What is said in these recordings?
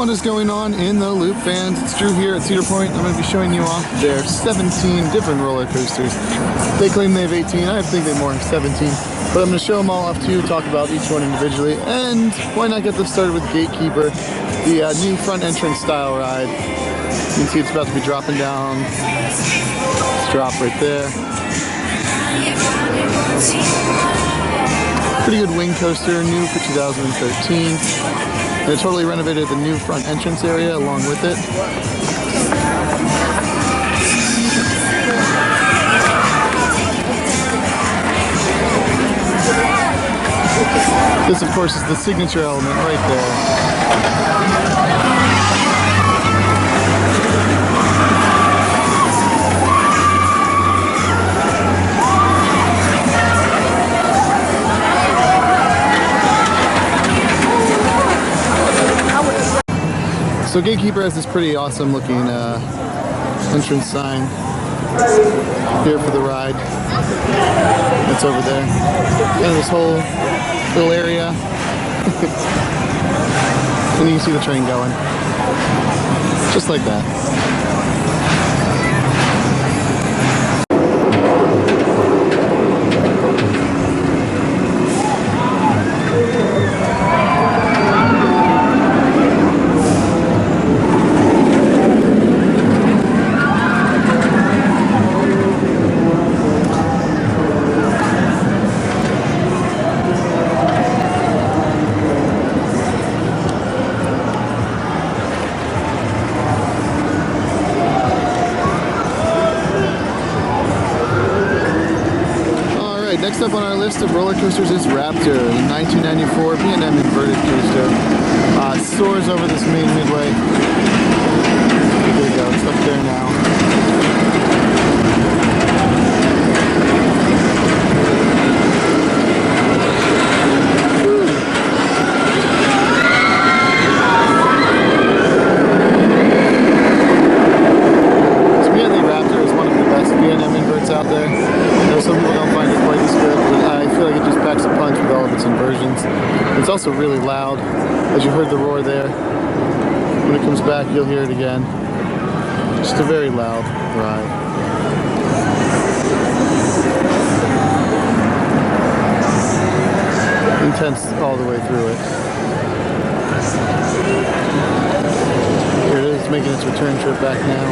What is going on in the Loop fans? It's Drew here at Cedar Point. I'm going to be showing you off their 17 different roller coasters. They claim they have 18. I think they more have 17. But I'm going to show them all off to you, talk about each one individually, and why not get this started with Gatekeeper, the new front entrance style ride. You can see it's about to be dropping down. Let's drop right there. Pretty good wing coaster, new for 2013. They totally renovated the new front entrance area along with it. This, of course, is the signature element right there. So Gatekeeper has this pretty awesome looking entrance sign here for the ride. It's over there. And this whole little area. And you can see the train going. Just like that. Next up on our list of roller coasters is Raptor, the 1994 B&M inverted coaster. Soars over this main Midway. There we go, it's up there now. Immediately, Raptor is one of the best B&M inverts out there. I know some people don't find it quite as good, but I feel like it just packs a punch with all of its inversions. It's also really loud, as you heard the roar there. When it comes back, you'll hear it again. Just a very loud ride. Intense all the way through it. Here it is, making its return trip back now.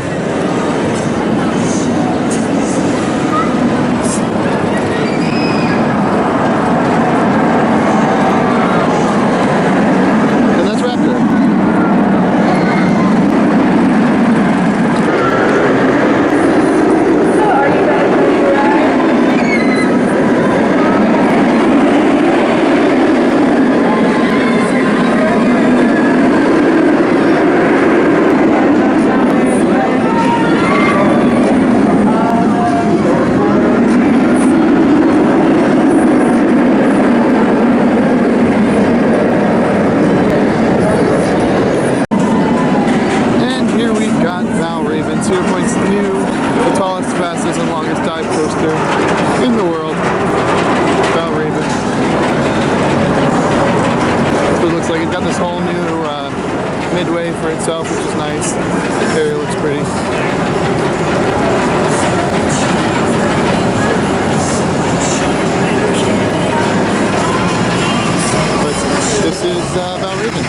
Midway for itself, which is nice. The area looks pretty. But this is Valraven.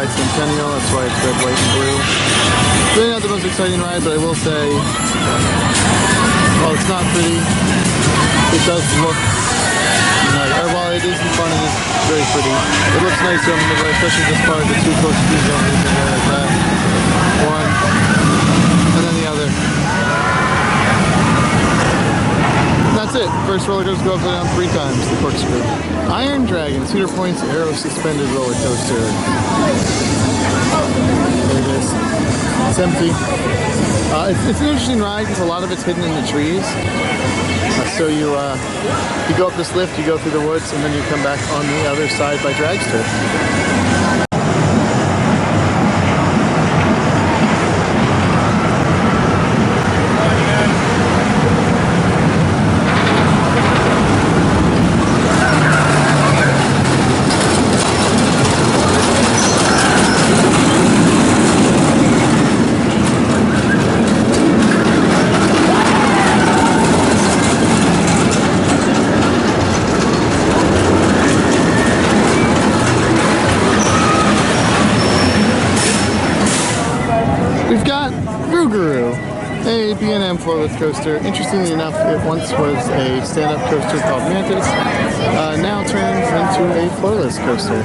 Bicentennial, that's why it's red, white, and blue. Really not the most exciting ride, but I will say, while it's not pretty, it does look nice. Or while it isn't fun, it is very pretty. It looks nice on the Midway, especially this part, the two coach speed zones there like that. One, and then the other. That's it. First roller coaster go up and down 3 times, the corkscrew. Iron Dragon, Cedar Point's aero suspended roller coaster. There it is. It's empty. It's an interesting ride because a lot of it's hidden in the trees. So you go up this lift, you go through the woods, and then you come back on the other side by Dragster. We've got a B&M floorless coaster. Interestingly enough, it once was a stand-up coaster called Mantis, now turns into a floorless coaster.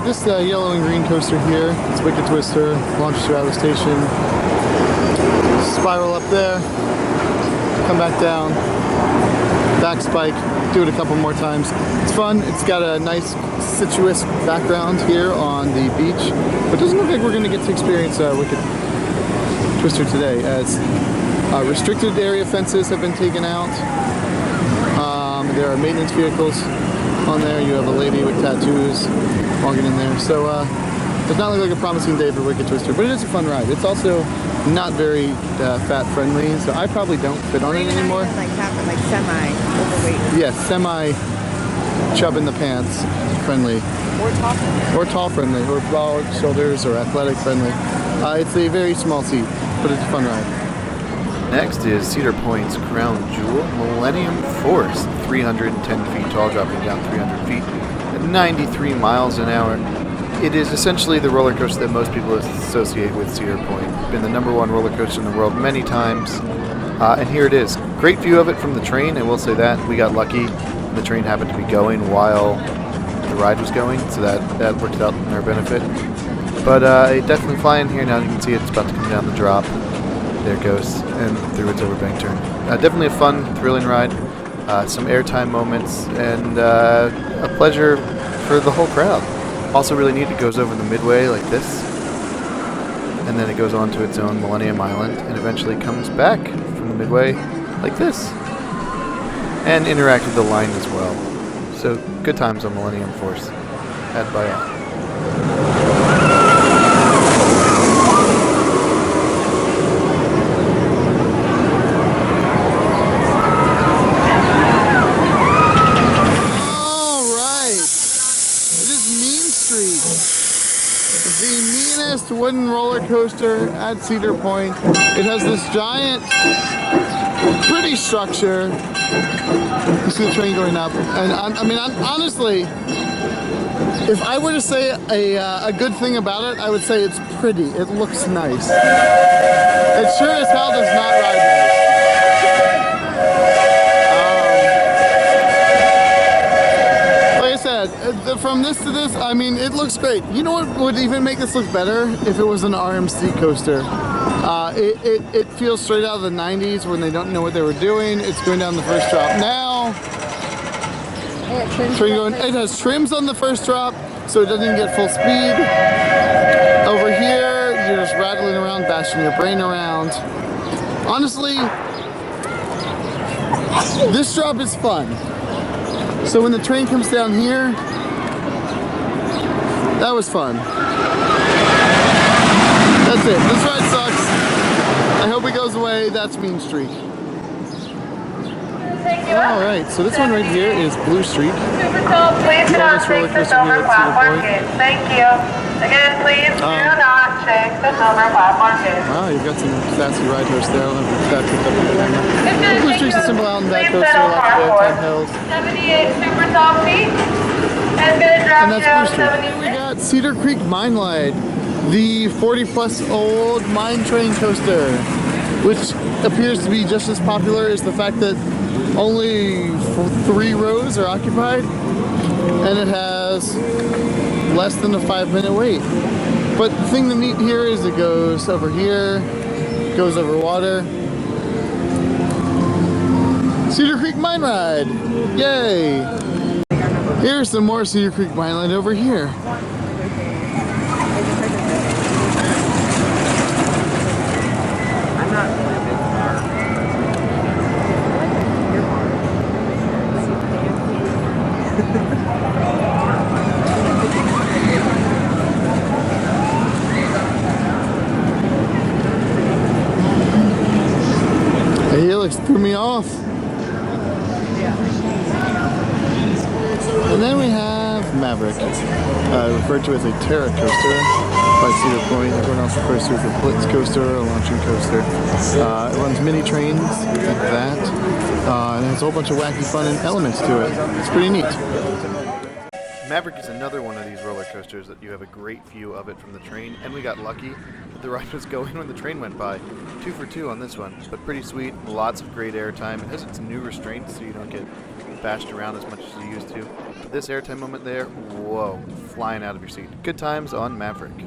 This yellow and green coaster here, it's Wicked Twister, launches you out of the station, spiral up there, come back down, back spike, do it a couple more times. It's fun, it's got a nice citrus background here on the beach, but it doesn't look like we're going to get to experience Wicked Twister today, as restricted area fences have been taken out. There are maintenance vehicles on there. You have a lady with tattoos walking in there. So does not look like a promising day for Wicked Twister, but it is a fun ride. It's also not very fat friendly, so I probably don't fit on it anymore. Like semi overweight. Yes, semi chub in the pants friendly. Or tall friendly. Or tall friendly, or broad shoulders, or athletic friendly. It's a very small seat, but it's a fun ride. Next is Cedar Point's crown jewel, Ammonium Force, 310 feet tall, dropping down 300 feet at 93 miles an hour. It is essentially the roller coaster that most people associate with Cedar Point. It's been the #1 roller coaster in the world many times, and here it is. Great view of it from the train, I will say that. We got lucky. The train happened to be going while the ride was going, so that worked out in our benefit. But it definitely flying here now. You can see it's about to come down the drop. There it goes, and through its overbank turn. Definitely a fun, thrilling ride. Some airtime moments, and a pleasure for the whole crowd. Also really neat, it goes over the Midway like this, and then it goes on to its own Millennium Island, and eventually comes back from the Midway like this, and interact with the line as well. So good times on Millennium Force, had by all. Wooden roller coaster at Cedar Point. It has this giant, pretty structure. You see the train going up, and honestly, if I were to say a good thing about it, I would say it's pretty. It looks nice. It sure as hell does not ride nice. From this to this, I mean, it looks great. You know what would even make this look better? If it was an RMC coaster. It feels straight out of the 90s when they don't know what they were doing. It's going down the first drop now. It has trims on the first drop, so it doesn't even get full speed. Over here, you're just rattling around, bashing your brain around. Honestly, this drop is fun. So when the train comes down here, that was fun. That's it. This ride sucks. I hope we go Midway, that's Mean Streak. Thank you. Alright, so this one right here is Blue Streak. Super tall, please do not take the silver platform gate. Thank you. Again, please do not take the silver platform gate. Wow, you've got some sassy ride hosts there. I don't know if that picked up on the camera. Blue Streak's a simple out and back coaster, lots of airtime hills. 78 super tall feet. And gonna drop And that's Blue down Streak. 76. We got Cedar Creek Mine Light, the 40-plus old mine train coaster, which appears to be just as popular as the fact that only 3 rows are occupied, and it has less than a 5-minute wait. But the thing that's neat here is it goes over here, goes over water. Cedar Creek Mine Ride, yay! Here's some more Cedar Creek Mine Ride over here. The helix threw me off. And then we have Maverick, referred to as a Terra coaster by Cedar Point. Everyone else refers to it as a Blitz coaster or a launching coaster. It runs mini trains like that, and it has a whole bunch of wacky fun and elements to it. It's pretty neat. Maverick is another one of these roller coasters that you have a great view of it from the train, and we got lucky that the ride was going when the train went by. 2 for 2 on this one, but pretty sweet, lots of great airtime. It has its new restraints so you don't get bashed around as much as you used to. But this airtime moment there, whoa, flying out of your seat. Good times on Maverick.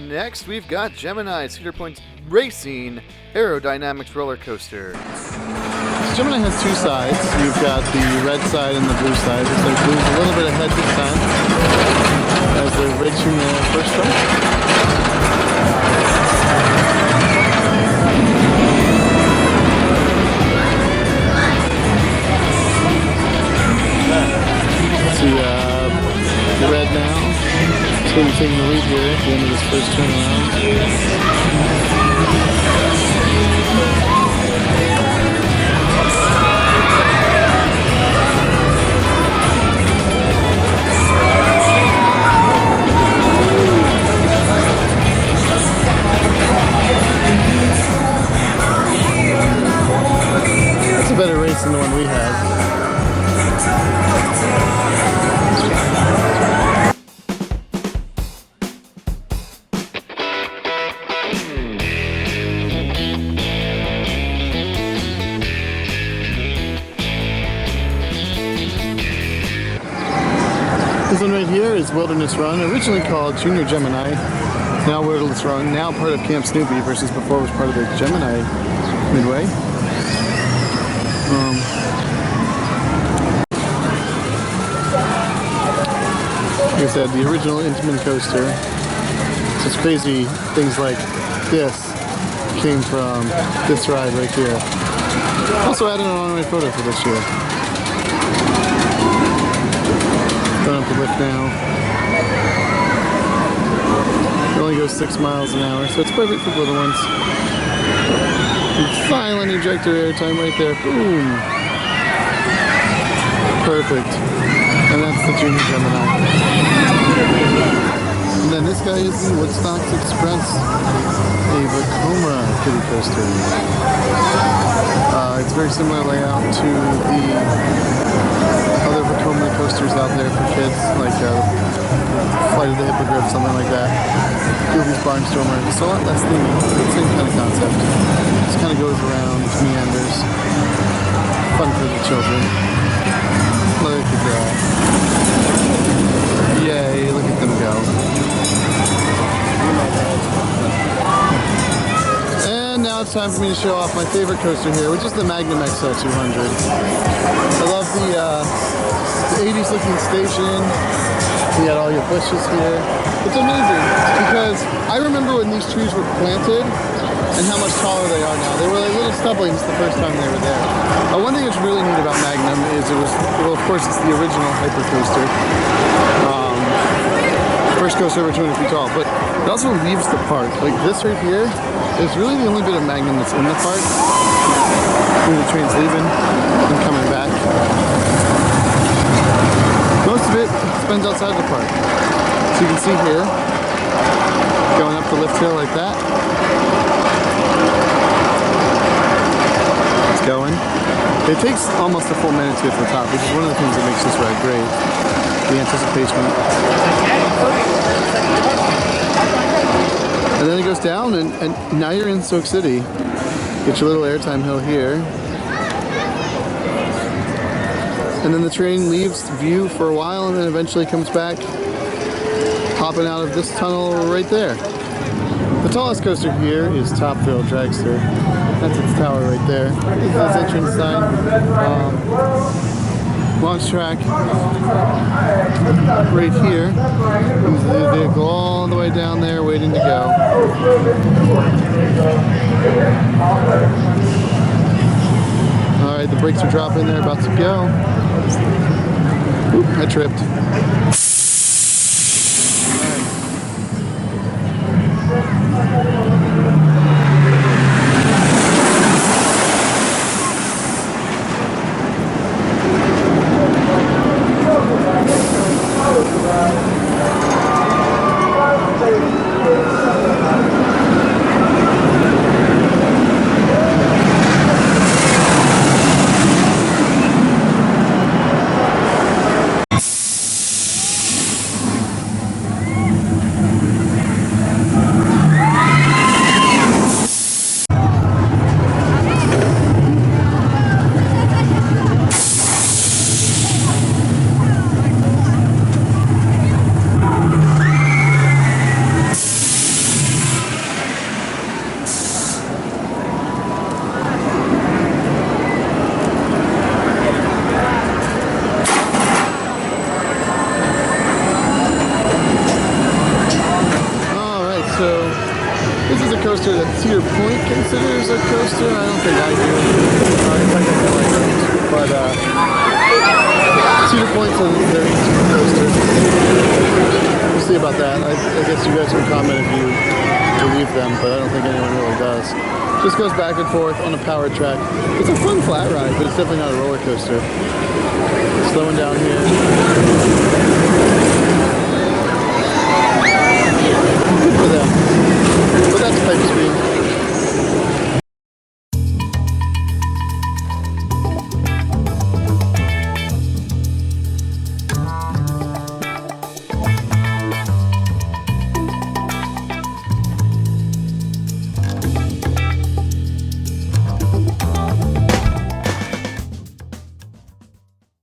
Next, we've got Gemini, Cedar Point's Racing Aerodynamics Roller Coaster. Gemini has 2 sides. You've got the red side and the blue side. Looks like blue's a little bit ahead this time as they're reaching the first track. See the red now. It's going to be taking the lead here at the end of this first turnaround. That's a better race than the one we had. This one right here is Wilderness Run, originally called Junior Gemini. Now Wilderness Run, now part of Camp Snoopy versus before it was part of the Gemini Midway. Like I said, the original Intamin coaster. So it's crazy things like this came from this ride right here. Also added an on-way photo for this year. Going up the lift now. It only goes 6 miles an hour, so it's perfect for little ones. Violent ejector airtime right there. Boom. Perfect. And that's the Junior Gemini. And then this guy is the Woodstock Express, a Vekoma kiddie coaster. It's very similar layout to the other Vekoma coasters out there for kids, like Flight of the Hippogriff, something like that. Goofy's Barnstormer. It's a lot less thingy, but the same kind of concept. Just kind of goes around, meanders. Fun for the children. it's time for me to show off my favorite coaster here, which is the Magnum XL 200. I love the 80s looking station. You got all your bushes here. It's amazing because I remember when these trees were planted and how much taller they are now. They were like little stubblings the first time they were there. One thing that's really neat about Magnum is well, of course, it's the original hyper coaster. First coaster over 200 feet tall, but it also leaves the park. Like this right here is really the only bit of Magnum that's in the park. The train's leaving and coming back. Most of it spends outside the park. So you can see here, going up the lift hill like that. It's going. It takes almost a full minute to get to the top, which is one of the things that makes this ride great. The anticipation. And then it goes down, and now you're in Soak City. Get your little airtime hill here. And then the train leaves view for a while and then eventually comes back, hopping out of this tunnel right there. The tallest coaster here is Top Thrill Dragster. That's its tower right there. This is its entrance sign. Launch track right here. There's the vehicle all the way down there waiting to go. Alright, the brakes are dropping, they're about to go. Oop, I tripped. This is a coaster that Cedar Point considers a coaster. I don't think I do. But Cedar Point says it's their coaster. We'll see about that. I guess you guys can comment if you believe them, but I don't think anyone really does. Just goes back and forth on a powered track. It's a fun flat ride, but it's definitely not a roller coaster. Slowing down here.